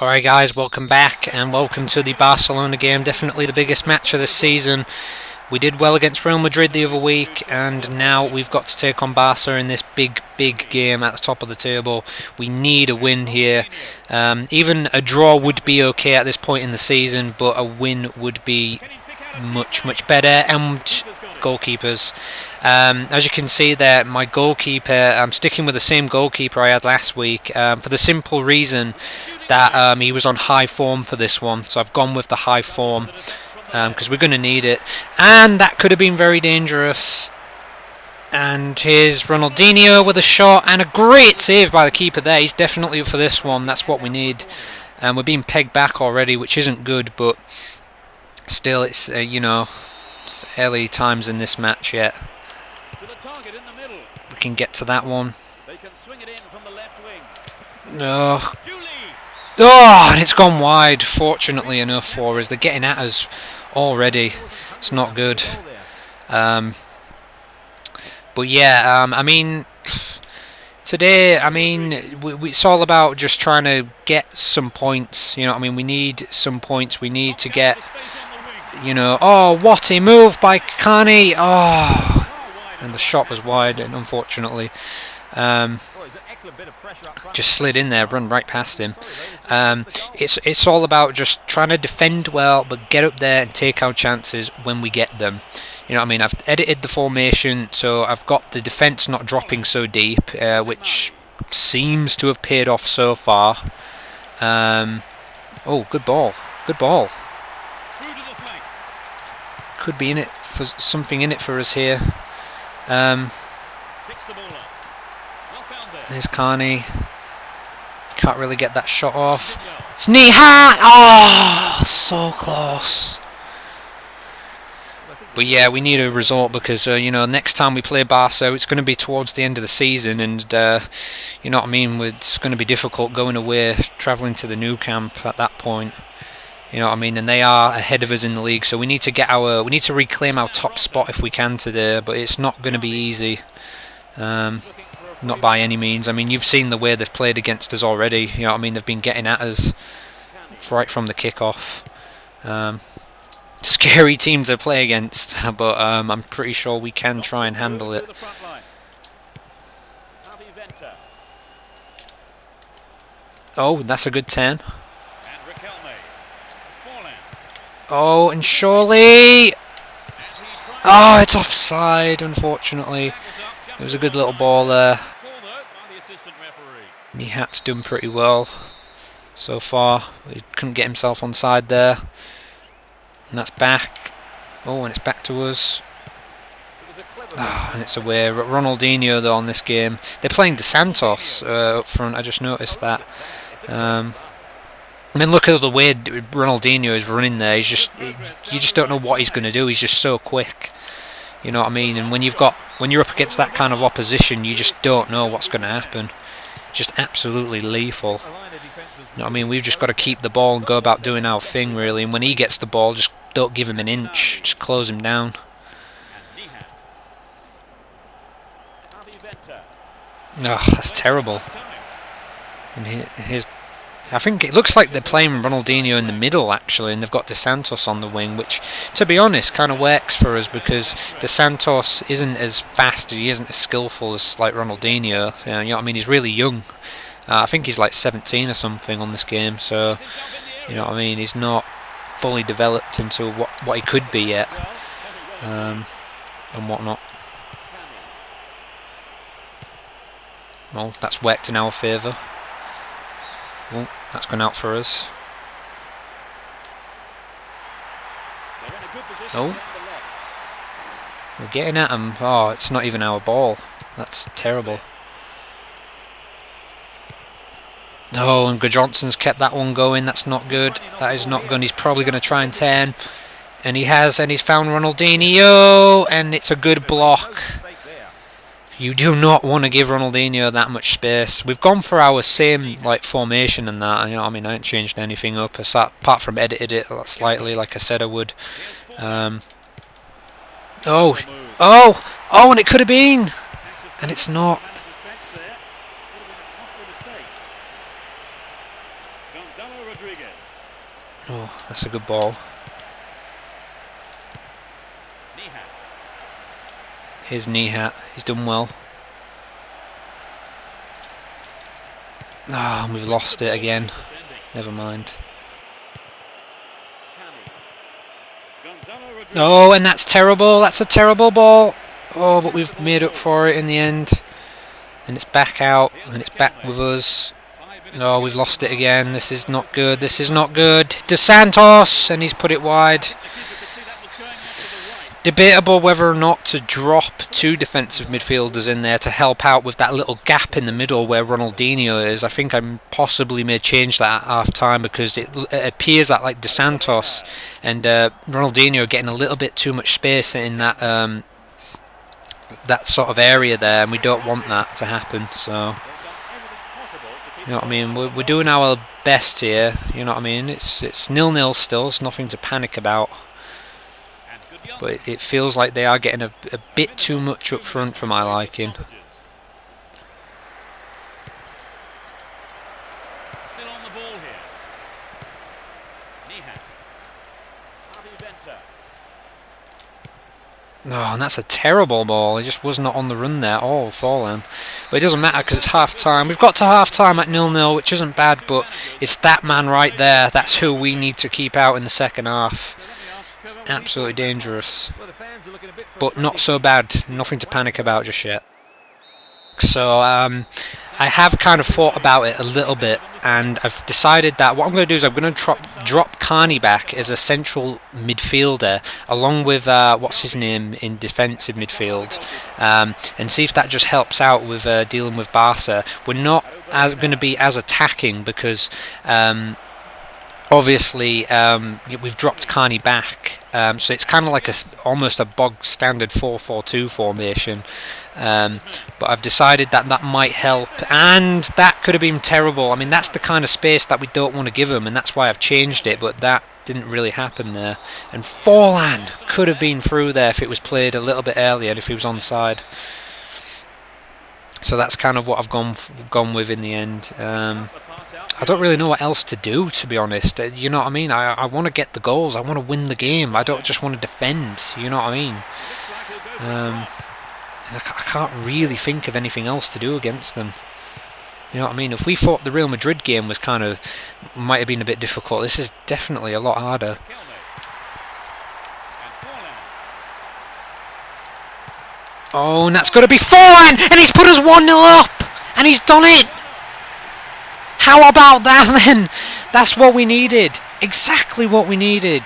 Alright guys, welcome back and welcome to the Barcelona game, definitely the biggest match of the season. We did well against Real Madrid the other week and now we've got to take on Barca in this big game at the top of the table. We need a win here. Even a draw would be okay at this point in the season, but a win would be much better. And goalkeepers, as you can see there, my goalkeeper, I'm sticking with the same goalkeeper I had last week for the simple reason that he was on high form for this one, so I've gone with the high form because we're going to need it. And that could have been very dangerous. And here's Ronaldinho with a shot and a great save by the keeper there. He's definitely up for this one. That's what we need. And we're being pegged back already, which isn't good, but still, it's it's early times in this match yet. We can get to that one. No. Oh, and it's gone wide, fortunately enough for us. They're getting at us already. It's not good. But yeah, I mean, today, I mean, it's all about just trying to get some points. You know what I mean? We need some points. We need to get, oh, what a move by Kani. Oh, and the shot was wide, and unfortunately. Just slid in there, run right past him. It's all about just trying to defend well, but get up there and take our chances when we get them. You know what I mean? I've edited the formation, so I've got the defence not dropping so deep, which seems to have paid off so far. Oh, good ball, good ball. Could be in it for something in it for us here. There's Carney. Can't really get that shot off. It's Nihat! Oh, so close. But yeah, we need a result because, next time we play Barca, it's going to be towards the end of the season. And, you know what I mean? It's going to be difficult going away, travelling to the new camp at that point. You know what I mean? And they are ahead of us in the league. So we need to reclaim our top spot if we can today. But it's not going to be easy. Not by any means. I mean, you've seen the way they've played against us already. You know what I mean? They've been getting at us right from the kickoff. Scary team to play against, but I'm pretty sure we can try and handle it. Oh, that's a good turn. Oh, and surely... Oh, it's offside, unfortunately. It was a good little ball there. Nihat's done pretty well so far. He couldn't get himself onside there. And that's back. Oh, and it's back to us. Oh, and it's away. Ronaldinho, though, on this game. They're playing De Santos up front. I just noticed that. I mean, look at the way Ronaldinho is running there. You just don't know what he's going to do. He's just so quick. You know what I mean? And when you're up against that kind of opposition, you just don't know what's going to happen. Just absolutely lethal. You know what I mean? We've just got to keep the ball and go about doing our thing, really. And when he gets the ball, just don't give him an inch. Just close him down. Oh, that's terrible. And here's... I think it looks like they're playing Ronaldinho in the middle, actually, and they've got De Santos on the wing, which, to be honest, kind of works for us because De Santos isn't as fast, he isn't as skillful as like Ronaldinho. You know what I mean? He's really young. I think he's like 17 or something on this game, so you know what I mean? He's not fully developed into what he could be yet, and whatnot. Well, that's worked in our favour. Oh, that's gone out for us. Oh, we're getting at him. Oh, it's not even our ball. That's terrible. Oh, and Johnson's kept that one going. That's not good. That is not good. He's probably going to try and turn. And he has, and he's found Ronaldinho. And it's a good block. You do not want to give Ronaldinho that much space. We've gone for our same formation and that. You know, I mean, I ain't changed anything up apart from edited it slightly, like I said I would. Oh, and it could have been, and it's not. Oh, that's a good ball. Here's Nihat. He's done well. Ah, we've lost it again. Never mind. Oh, and that's terrible. That's a terrible ball. Oh, but we've made up for it in the end. And it's back out, and it's back with us. Oh, we've lost it again. This is not good. This is not good. Dos Santos, and he's put it wide. Debatable whether or not to drop two defensive midfielders in there to help out with that little gap in the middle where Ronaldinho is. I think I possibly may change that at half time because it appears that like Dos Santos and Ronaldinho are getting a little bit too much space in that that sort of area there, and we don't want that to happen. So, you know what I mean? We're doing our best here. You know what I mean? It's 0-0 still. It's nothing to panic about. But it feels like they are getting a bit too much up front for my liking. Still on the ball here. No, and that's a terrible ball. He just was not on the run there. Oh, fallen. But it doesn't matter because it's half time. We've got to half time at 0-0, which isn't bad, but it's that man right there. That's who we need to keep out in the second half. It's absolutely dangerous, but not so bad. Nothing to panic about just yet. So I have kind of thought about it a little bit, and I've decided that what I'm going to do is I'm going to drop Carney back as a central midfielder, along with what's his name in defensive midfield, and see if that just helps out with dealing with Barca. We're not going to be as attacking because obviously we've dropped Carney back, so it's kind of like almost a bog standard 4-4-2 formation. But I've decided that might help, and that could have been terrible. I mean, that's the kind of space that we don't want to give him, and that's why I've changed it, but that didn't really happen there. And Forlan could have been through there if it was played a little bit earlier, and if he was onside. So that's kind of what I've gone with in the end. I don't really know what else to do, to be honest. You know what I mean? I want to get the goals. I want to win the game. I don't just want to defend. You know what I mean? I can't really think of anything else to do against them. You know what I mean? If we thought the Real Madrid game was might have been a bit difficult, this is definitely a lot harder. Oh, and that's got to be Forlan, and he's put us 1-0 up, and he's done it. How about that then? That's what we needed. Exactly what we needed.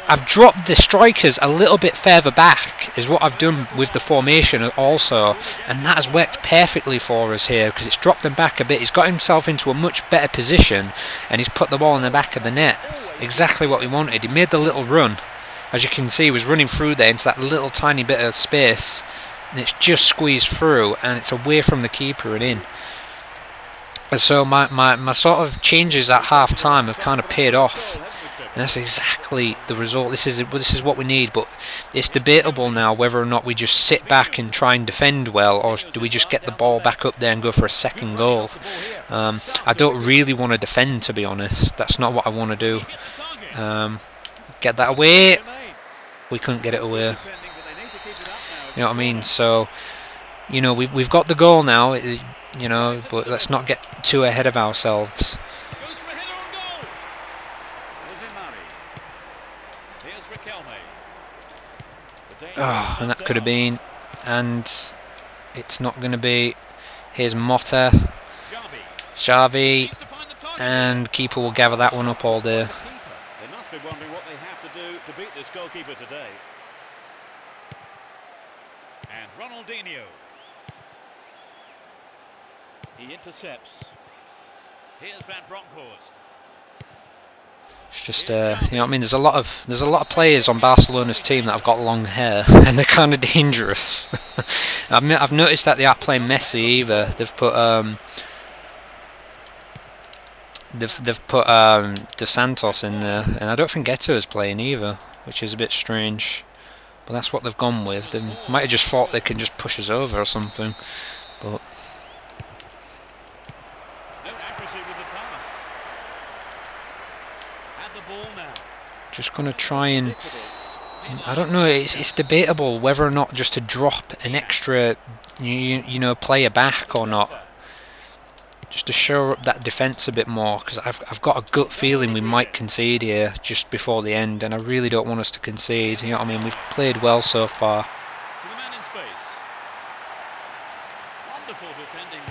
I've dropped the strikers a little bit further back, is what I've done with the formation also, and that has worked perfectly for us here because it's dropped them back a bit. He's got himself into a much better position, and he's put the ball in the back of the net. Exactly what we wanted. He made the little run. As you can see, he was running through there into that little tiny bit of space, and it's just squeezed through, and it's away from the keeper and in. And so my sort of changes at half time have kind of paid off. And that's exactly the result. This is what we need, but it's debatable now whether or not we just sit back and try and defend well, or do we just get the ball back up there and go for a second goal. I don't really want to defend, to be honest. That's not what I want to do. Get that away. We couldn't get it away. You know what I mean? So, you know, we've got the goal now, you know, but let's not get too ahead of ourselves. Oh, and that could have been, and it's not going to be. Here's Motta, Xavi, and keeper will gather that one up all day. They must be wondering what they have to do to beat this goalkeeper today. And Ronaldinho. He intercepts. Here's Van Bronckhorst. It's just you know what I mean. There's a lot of players on Barcelona's team that have got long hair, and they're kind of dangerous. I've noticed that they aren't playing Messi either. They've put Dos Santos in there, and I don't think Eto'o is playing either, which is a bit strange. But that's what they've gone with. They might have just thought they can just push us over or something, but. with the pass. Had the ball now. Just going to try and... I don't know, it's debatable whether or not just to drop an extra, you know, player back or not. Just to shore up that defence a bit more, because I've got a gut feeling we might concede here just before the end, and I really don't want us to concede. You know what I mean? We've played well so far. To the man in space. Wonderful defending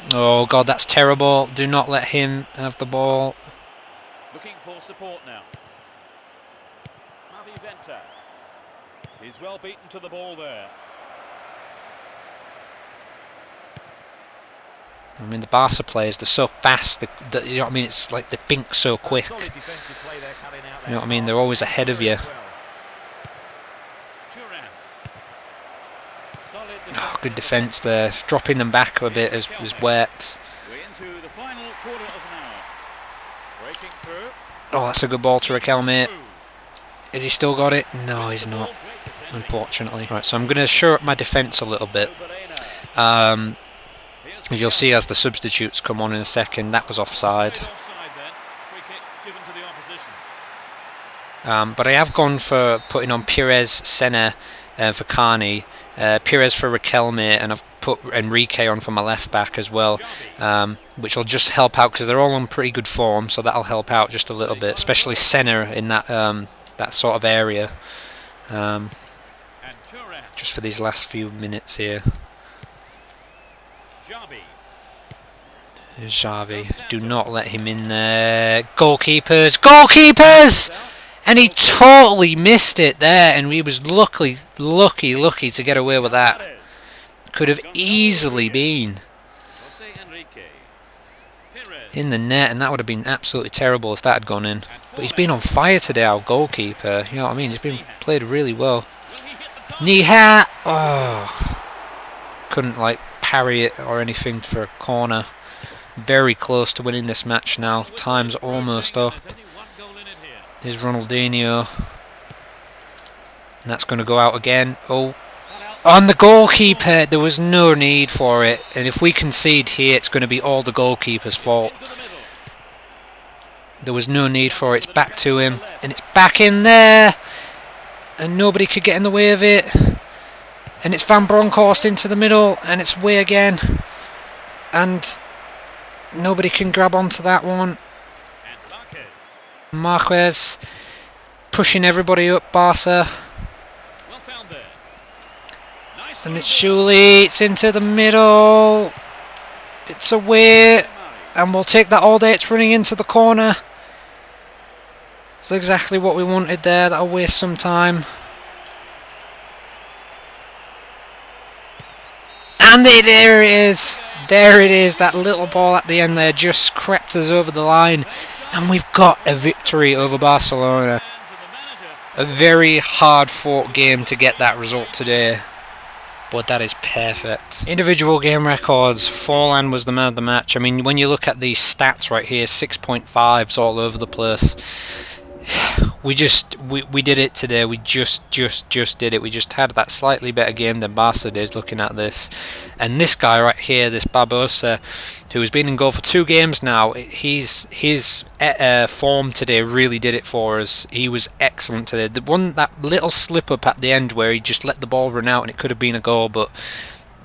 there. Oh God, that's terrible. Do not let him have the ball. Looking for support now. Mavi Venta. He's well beaten to the ball there. I mean, the Barca players, they're so fast, you know what I mean, it's like they think so quick. You know what I mean, they're always ahead of you. Oh, good defence there. Dropping them back a bit has worked. Oh, that's a good ball to Riquelme. Has he still got it? No, he's not, unfortunately. Right, so I'm going to shore up my defence a little bit. As you'll see as the substitutes come on in a second, that was offside. But I have gone for putting on Pires, Senna for Carney, Pires for Riquelme, and I've put Enrique on for my left back as well, which will just help out because they're all on pretty good form, so that'll help out just a little bit, especially Senna in that that sort of area, just for these last few minutes here. Xavi, do not let him in there. Goalkeepers, goalkeepers! And he totally missed it there, and he was lucky to get away with that. Could have easily been in the net, and that would have been absolutely terrible if that had gone in. But he's been on fire today, our goalkeeper. You know what I mean? He's been played really well. Niha! Oh, couldn't like parry it or anything for a corner. Very close to winning this match now. Time's almost up. Here's Ronaldinho. And that's going to go out again. Oh, on the goalkeeper. There was no need for it. And if we concede here, it's going to be all the goalkeeper's fault. There was no need for it. It's back to him. And it's back in there. And nobody could get in the way of it. And it's Van Bronckhorst into the middle. And it's away again. And nobody can grab onto that one. Marquez pushing everybody up, Barca. And it's Shuli, it's into the middle. It's away. And we'll take that all day. It's running into the corner. It's exactly what we wanted there. That'll waste some time. And there it is. There it is. That little ball at the end there just crept us over the line. And we've got a victory over Barcelona. A very hard-fought game to get that result today. But that is perfect. Individual game records. Forlan was the man of the match. I mean, when you look at these stats right here, 6.5s all over the place. We did it today. We just did it. We just had that slightly better game than Barca did looking at this. And this guy right here, this Barbosa, who has been in goal for 2 games now, his form today really did it for us. He was excellent today. That little slip up at the end where he just let the ball run out and it could have been a goal, but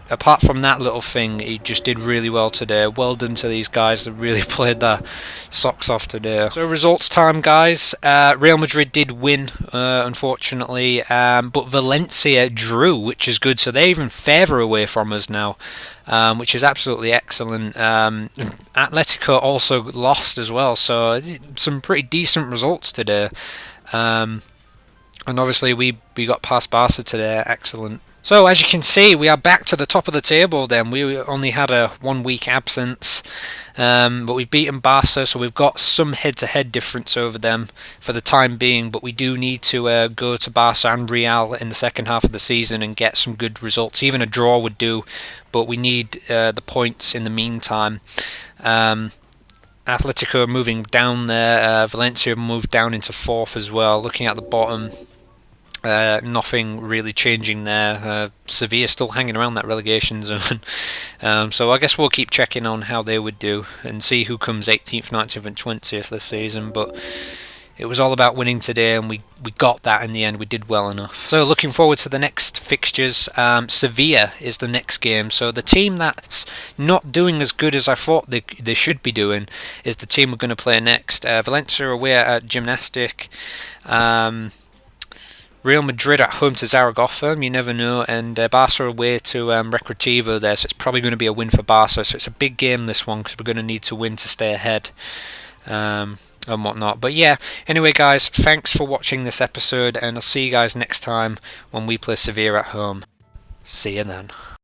apart from that little thing, he just did really well today. Well done to these guys that really played their socks off today. So results time, guys. Real Madrid did win, unfortunately, but Valencia drew, which is good. So they're even further away from us now, which is absolutely excellent. Atletico also lost as well, so some pretty decent results today. And obviously we got past Barca today. Excellent. So as you can see, we are back to the top of the table then. We only had a 1 week absence, but we've beaten Barca, so we've got some head-to-head difference over them for the time being, but we do need to go to Barca and Real in the second half of the season and get some good results. Even a draw would do, but we need the points in the meantime. Atletico are moving down there. Valencia have moved down into 4th as well. Looking at the bottom, nothing really changing there. Sevilla still hanging around that relegation zone. So I guess we'll keep checking on how they would do and see who comes 18th, 19th and 20th this season. But it was all about winning today, and we got that in the end. We did well enough. So looking forward to the next fixtures. Sevilla is the next game. So the team that's not doing as good as I thought they should be doing is the team we're going to play next. Valencia away at Gymnastic. Real Madrid at home to Zaragoza, you never know, and Barca away to Recreativo there, so it's probably going to be a win for Barca. So it's a big game, this one, because we're going to need to win to stay ahead. And whatnot. But yeah, anyway guys, thanks for watching this episode, and I'll see you guys next time when we play Sevilla at home. See you then.